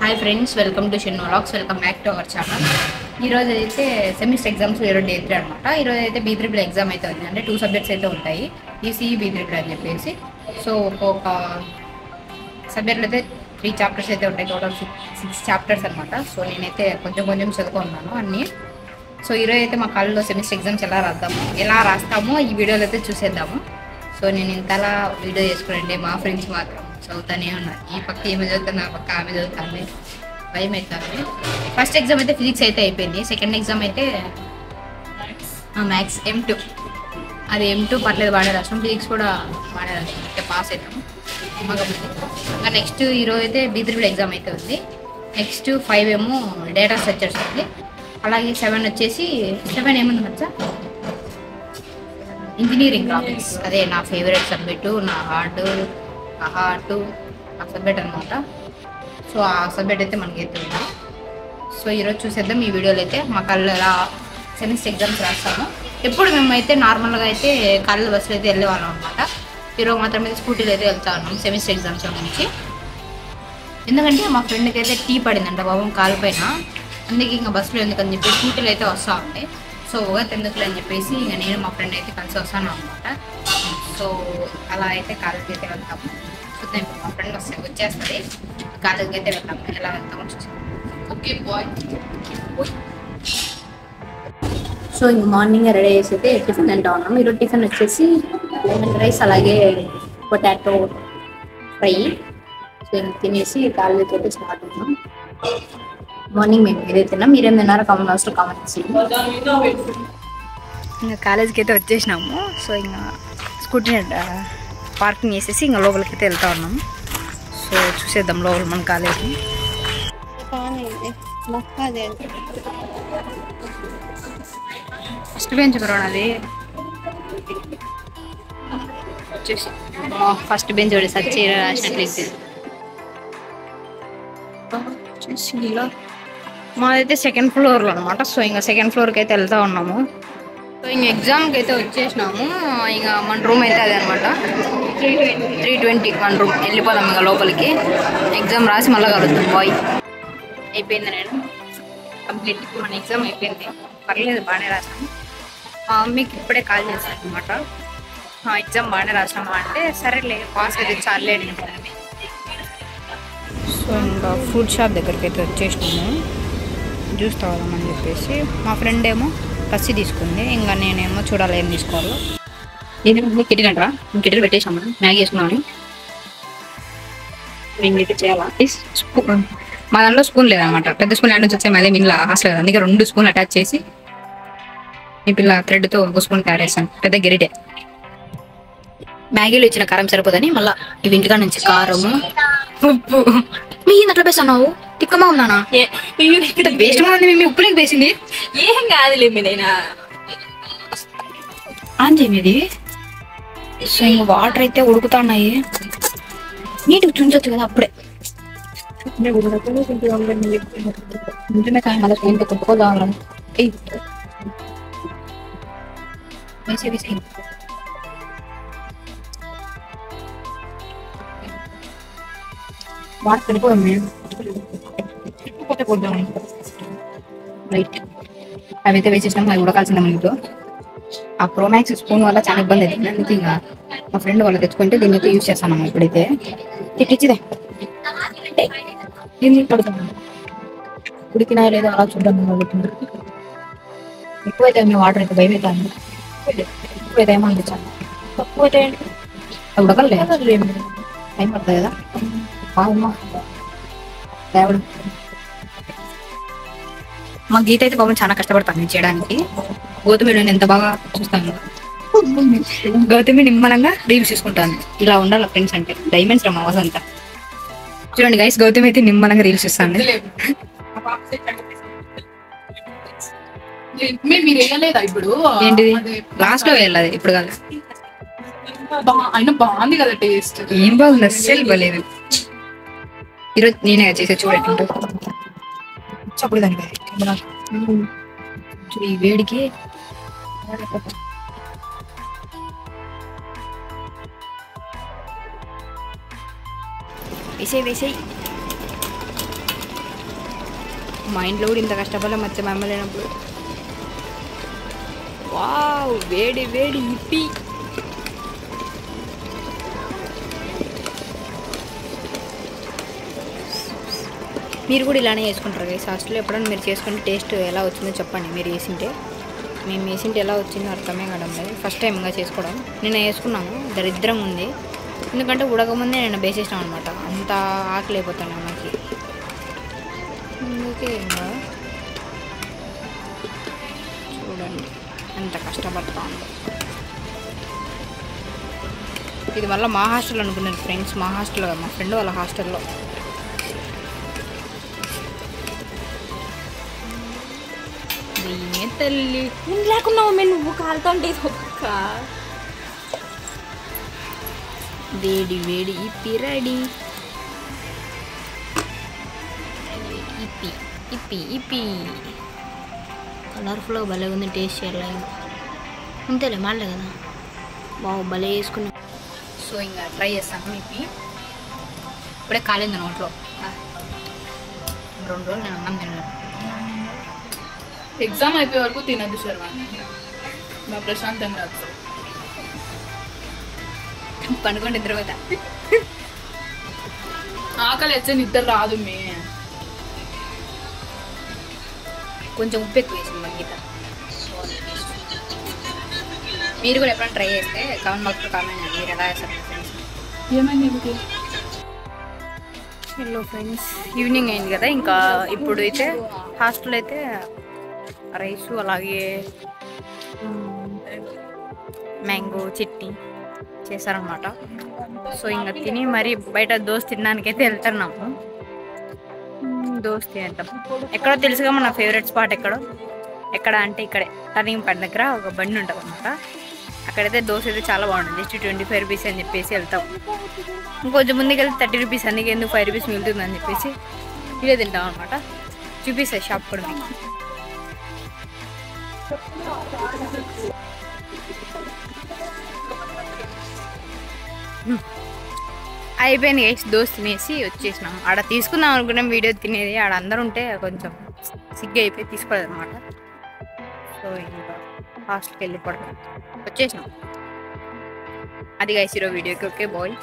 Hi friends, welcome to Shen vlogs. Welcome back to our channel. ఈరోజు అయితే semester exams ఈరోజు day 3 అనమాట. ఈరోజు అయితే B3 ఎగ్జామ్ అయితే ఉంది. అంటే 2 సబ్జెక్ట్స్ అయితే ఉంటాయి, ఈసీఈ B3 అని చెప్పేసి. సో ఒక్కొక్క సబ్జెక్ట్లో అయితే 3 చాప్టర్స్ అయితే ఉంటాయి. టోటల్ 6 చాప్టర్స్ అనమాట. సో నేనైతే కొంచెం చదువుకున్నాను అన్నీ. సో ఈరోజు అయితే మా కాలేజ్లో సెమిస్టర్ ఎగ్జామ్స్ ఎలా రాస్తామో ఈ వీడియోలో అయితే చూసేద్దాము. సో నేను ఇంతలా వీడియో చేసుకునండి. మా ఫ్రెండ్స్ మాత్రం చదువుతానే ఉన్నారు. ఈ పక్క ఏమి చదువుతుంది, ఆ పక్క ఆమె చదువుతుంది. భయం అవుతుంది. ఫస్ట్ ఎగ్జామ్ అయితే ఫిజిక్స్ అయితే అయిపోయింది. సెకండ్ ఎగ్జామ్ అయితే మ్యాథ్స్ M2. అది M2 పర్లేదు, బాగానే రాసాం. ఫిజిక్స్ కూడా బాగానే రాసాం, అంటే పాస్ అవుతాము. ఇంకా నెక్స్ట్ ఈరోజు అయితే B3 ఎగ్జామ్ అయితే ఉంది. నెక్స్ట్ 5 ఏమో డేటా స్ట్రక్చర్స్ ఉంది. అలాగే 7 వచ్చేసి 7 ఏముంది మచ్చా, ఇంజనీరింగ్ గ్రాఫిక్స్. అదే నా ఫేవరెట్ సబ్జెక్టు, నా హార్ట్ ఆ సబ్జెక్ట్ అనమాట. సో ఆ సబ్జెక్ట్ అయితే మనకైతే ఉంది. సో ఈరోజు చూసేద్దాం ఈ వీడియోలో అయితే మా కళ్ళు ఎలా సెమిస్టర్ ఎగ్జామ్స్ రాస్తాము. ఎప్పుడు మేమైతే నార్మల్గా అయితే కాలేజ్ బస్సులో అయితే వెళ్ళేవాళ్ళం అనమాట. ఈరోజు మాత్రం అయితే స్కూటీలో అయితే వెళ్తా ఉన్నాం సెమిస్టర్ ఎగ్జామ్స్ నుంచి. ఎందుకంటే మా ఫ్రెండ్కి అయితే టీ పడిందంట బాబం కాలిపైన. అందుకే ఇంకా బస్సులో ఎందుకని చెప్పి స్కూటీలో అయితే వస్తూ ఉంటాయి. సో ఒకటి ఎందుకులే అని చెప్పేసి ఇంకా నేను మా ఫ్రెండ్ అయితే కలిసి వస్తాను అనమాట. సో అలా అయితే కాలేజ్కి అయితే వెళ్తాము. చూద్దాం, ఇప్పుడు మా ఫ్రెండ్ వచ్చేస్తుంది. కాలేజ్కి అయితే వెళ్తాము. ఎలా వెళ్తామో చూసాం. Okay bye. సో ఇంక మార్నింగ్ రెడీ చేసి అయితే టిఫిన్ తింటా ఉన్నాం. ఈరోజు టిఫిన్ వచ్చేసి లెమన్ రైస్, అలాగే పొటాటో ఫ్రై. సో ఇంక తినేసి కాలేజ్కి అయితే స్టార్ట్ అవుతాం. మార్నింగ్ మేము ఏదైతే తిన్నాం, మీరేం తిన్నారో కామెంట్ చేయండి. ఇంకా కాలేజ్కి అయితే వచ్చేసినాము. సో ఇంకా స్కూటీని పార్కింగ్ చేసేసి ఇంకా లోపలికి అయితే వెళ్తా ఉన్నాము. సో చూసేద్దాం లోపల మన కాలేజ్ని. ఫస్ట్ బెంచ్ అది వచ్చేసి ఫస్ట్ బెంచ్ ఒకటి సచ్చి రాసినట్లయితే ఇలా మాదైతే సెకండ్ ఫ్లోర్లో అనమాట. సో ఇంకా సెకండ్ ఫ్లోర్కి అయితే వెళ్తా ఉన్నాము. సో ఇంక ఎగ్జామ్కి అయితే వచ్చేసినాము. ఇంకా మన రూమ్ అయితే అదే అనమాట. 320 మన రూమ్. వెళ్ళిపోదాం ఇంకా లోపలికి. ఎగ్జామ్ రాసి మళ్ళీ కలుద్దాం బాయ్. అయిపోయింది, నేను కంప్లీట్ మన ఎగ్జామ్ అయిపోయింది. పర్లేదు, బాగానే రాసాను. మా మమ్మీకి ఇప్పుడే కాల్ చేశాను అనమాట. ఎగ్జామ్ బాగానే రాసినామా అంటే సరేలే, పాస్ అయితే చాలే. సో ఇంకా ఫ్రూట్ షాప్ దగ్గరికి అయితే వచ్చేసినాము. జ్యూస్ తాగుదామని చెప్పేసి. మా ఫ్రెండ్ ఏమో కసి తీసుకుంది. ఇంకా నేనేమో చూడాలి ఏం తీసుకోవాలో. నేనేమో కిటిల్ అంటారా, కిటిల్ పెట్టేసాము. మ్యాగీ వేసుకున్నాను. మేమైతే చేయాలా. స్పూన్ మా దాంట్లో స్పూన్ లేదనమాట. పెద్ద స్పూన్ యాడ్ నుంచి వచ్చే మళ్ళీ మిగిలిన హాస్టల్ కదా, అందుకే 2 స్పూన్లు అటాచ్ చేసి ఈ పిల్ల థ్రెడ్తో 1 స్పూన్ తయారు చేస్తాను. పెద్ద గెరిటే. మ్యాగీలో ఇచ్చిన కారం సరిపోదని మళ్ళీ ఇవి ఇంటికా నుంచి కారము, ఉప్పు. మీ అట్లా వేస్తున్నావు, తిక్కమా ఉన్నానా? వేస్ట్ ఉంది. మీ ఉప్పులేకి వేసింది ఏం కాదులే మీదైనా అంతేమిది. సో ఇంక వాటర్ అయితే ఉడుకుతున్నాయి. నీటికి చుంచొచ్చు కదా అప్పుడే. కొట్టుకోదాం. వేసే వాటర్ పడిపోయాం మేము. రైట్, అవైతే వేసేసినాం. అవి ఉడకాల్సిన ముందు ఆ ప్రోమాక్స్ స్పూన్ వల్ల చాలా ఇబ్బంది అవుతుంది. అందుకే ఇంకా మా ఫ్రెండ్ వాళ్ళు తెచ్చుకుంటే దీన్ని అయితే యూజ్ చేస్తాను. ఇప్పుడైతే తిట్టించిదే దీన్ని పడుతున్నాం. ఉడికినా లేదో అలా చూద్దాం. ఎక్కువైతే మేము వాటర్ అయితే భయం అవుతాను. ఎక్కువైతే ఏమో అనిపించాలి. తక్కువైతే ఉడకలేదు, టైం పడుతుంది కదా. మా గీత అయితే బాబు చాలా కష్టపడతాను చేయడానికి. గౌతమి ఎంత బాగా చూస్తాను. గౌతమి నిమ్మలంగా రీల్స్ తీసుకుంటాను. ఇలా ఉండాలి ఫ్రెండ్స్ అంటే. డైమండ్స్ రమ్మ వసంతా చూడండి గైస్, గౌతమి అయితే నిమ్మలంగా రీల్స్ ఇస్తాను. ఇప్పుడు ఏంటిది లాస్ట్ లో వెళ్ళాలి, ఇప్పుడు కాదు. అయినా బాగుంది కదా టేస్ట్. ఏం బాగుంది, అస్సలు బాలేదు. ఈరోజు నేనే చేసే చూడండి. చప్పుడు దానికి ఈ వేడికి వేసేయి మా ఇంట్లో కూడా ఇంత కష్టపడలే మధ్య మా అమ్మ లేనప్పుడు. వావ్, వేడి వేడి ఇప్పి. మీరు కూడా ఇలానే చేసుకుంటారు గైస్ హాస్టల్లో. ఎప్పుడైనా మీరు చేసుకుంటే టేస్ట్ ఎలా వచ్చిందో చెప్పండి. మీరు వేసింటే, మేము వేసింటే ఎలా వచ్చిందో అర్థమే కావడం లేదు. ఫస్ట్ టైంగా చేసుకోవడం. నిన్న వేసుకున్నాము, దరిద్రంగా ఉంది. ఎందుకంటే ఉడకముందే నేను బేసేసినాం అనమాట. అంత ఆకలి అయిపోతాను నాకు. అందుకే ఇంకా చూడండి ఎంత కష్టపడతా ఉందో. ఇది వల్ల మా హాస్టల్ అనుకున్నాను ఫ్రెండ్స్. మా హాస్టల్లో, మా ఫ్రెండ్ వాళ్ళ హాస్టల్లో. తల్లి లేకున్నావు మేము నువ్వు కాలుతుంటే వేడి వేడి ఇప్పి రెడీ. ఇప్పి ఇప్పి ఇప్పి కలర్ఫుల్గా భలే ఉంది. టేస్ట్ చేయాలి అంతేలే మాడలే కదా. బాగు భలే వేసుకున్నాం. సో ఇంకా ట్రై చేస్తాను. ఇప్పి ఇప్పుడే కాలింది నోట్లో. 2 రోజులు నేను అన్నం తిన్నాను. ఎగ్జామ్ అయిపోయే వరకు తినద్దు శర్వాణి, మా ప్రశాంతంగా రాదు. పండుకోండి తర్వాత. ఆకలి వచ్చే నిద్ర రాదు. కొంచెం ఉప్పు ఎక్కువ వేసింది మా గీత. మీరు కూడా ఎప్పుడైనా ట్రై చేస్తే కామెంట్ బాక్స్లో కామెంట్ చేయండి మీరు ఎలా చేస్తారు ఫ్రెండ్స్. ఏమైంది? హలో ఫ్రెండ్స్, ఈవినింగ్ అయింది కదా. ఇంకా ఇప్పుడు అయితే హాస్టల్ అయితే రైసు అలాగే మ్యాంగో చట్నీ చేశారనమాట. సో ఇంకా తిని మరి బయట దోశ తినడానికైతే వెళ్తున్నాము. దోశ తినేద్దాం. ఎక్కడో తెలుసుగా మన ఫేవరెట్ స్పాట్ ఎక్కడ అంటే ఇక్కడే టర్నింగ్ పాయింట్ దగ్గర ఒక బండి ఉంటుంది అనమాట. అక్కడైతే దోశ అయితే చాలా బాగుంటుంది. జస్ట్ 25 రూపీస్ అని చెప్పేసి వెళ్తాం. ఇంకొంచెం ముందుకు వెళ్తే 30 రూపీస్, అందుకే ఎందుకు 5 రూపీస్ మిగులుతుంది అని చెప్పేసి ఇదే తింటాం అనమాట. చూపిస్తాయి షాప్ కూడా మీకు. అయిపోయింది గైస్, దోశ తినేసి వచ్చేసినాం. ఆడ తీసుకుందాం అనుకున్నాం వీడియో తినేది. ఆడ అందరూ ఉంటే కొంచెం సిగ్గు అయిపోయి తీసుకోలేదు అనమాట. సో ఇంకా హాస్టల్కి వెళ్ళిపోవడం వచ్చేసినాం. అది గైస్ ఈరోజు వీడియోకి. Okay bye.